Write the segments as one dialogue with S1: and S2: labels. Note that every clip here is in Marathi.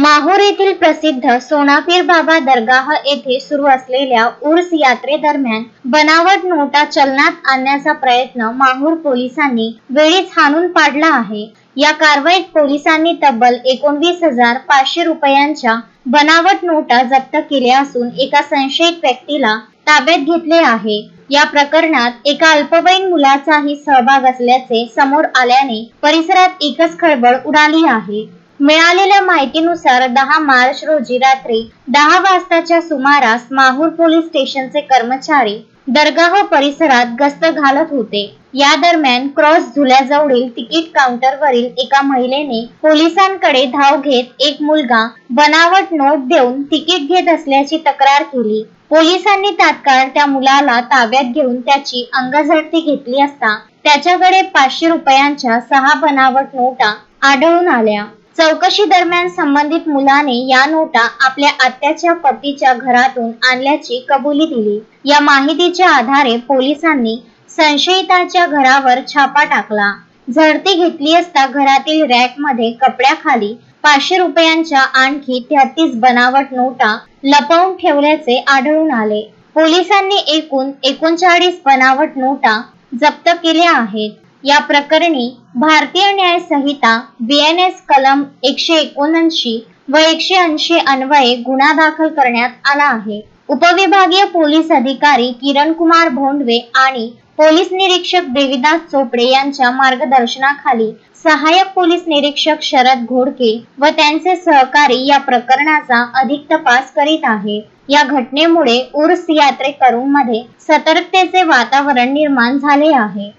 S1: माहूर येथील प्रसिद्ध सोनापीर बाबा दरगाह येथे सुरू असलेल्या उर्स यात्रेदरम्यान बनावट नोटा चलनात आणण्याचा प्रयत्न माहूर पोलिसांनी वेळीच हाणून पाडला आहे। या कारवाईत पोलिसांनी तब्बल 19,500 रुपयांच्या बनावट नोटा जप्त केल्या असून एका संशयित व्यक्तीला ताब्यात घेतले आहे। या प्रकरणात एका अल्पवयीन मुलाचाही सहभाग असल्याचे समोर आल्याने परिसरात एकच खळबळ उडाली आहे। मिळालेल्या माहितीनुसार 10 मार्च रोजी रात्री 10 वाजताच्या सुमारास माहूर पोलीस स्टेशनचे कर्मचारी दरगाह परिसरात गस्त घालत होते। या दरम्यान क्रॉस झुल्याजवळील तिकीट काउंटरवरील एका महिलेने पोलिसांकडे धाव घेत एक मुलगा बनावट नोट देऊन तिकीट घेत असल्याची तक्रार केली। पोलिसांनी तात्काळ त्या मुलाला ताब्यात घेऊन त्याची अंगझडती घेतली असता त्याच्याकडे 500 रुपयांच्या 6 बनावट नोटा आढळून आल्या। चौकशी दरम्यान संबंधित मुलाने या नोटा आपल्या आत्याच्या पतीच्या घरातून आणल्याची कबुली दिली। या माहितीच्या आधारे पोलिसांनी संशयिताच्या घरावर छापा टाकला। झडती घेतली असता घरातील रॅकमध्ये कपड्याखाली 500 रुपयांच्या आणखी 33 बनावट नोटा लपवून ठेवल्याचे आढळून आले। पोलिसांनी एकूण 39 बनावट नोटा जप्त केल्या आहेत। या प्रकरणी भारतीय न्याय संहिता BNS कलम 179 व 180 अन्वये गुन्हा दाखल करण्यात आला आहे। उपविभागीय पोलीस अधिकारी किरण कुमार भोंडवे आणि पोलीस निरीक्षक देविदास चोपडे यांच्या मार्गदर्शनाखाली सहाय्यक पोलीस निरीक्षक शरद घोडके व त्यांचे सहकारी या प्रकरणाचा अधिक तपास करीत आहेत। या घटनेमुळे उर्स यात्रेकरूंमध्ये सतर्कतेचे वातावरण निर्माण झाले आहे।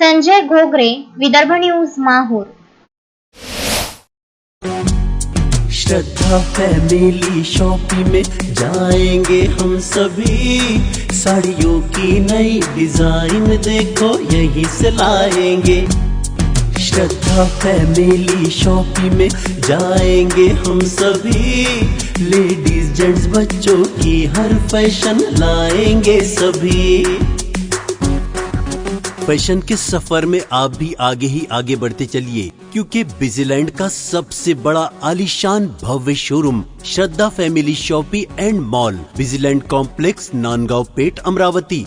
S1: संजय घोगरे, विदर्भ न्यूज, माहूर।
S2: श्रद्धा फैमिली शॉपिंग में जाएंगे हम सभी, साड़ियों की नई डिजाइन देखो यहीं से लाएंगे। श्रद्धा फैमिली शॉपिंग में जाएंगे हम सभी, लेडीज जेंट्स बच्चों की हर फैशन लाएंगे सभी। फैशन के सफर में आप भी आगे ही आगे बढ़ते चलिए, क्योंकि बिजीलैंड का सबसे बड़ा आलीशान भव्य showroom Shraddha family shopping and mall, बिजीलैंड कॉम्प्लेक्स, नांदगांव पेठ, अमरावती।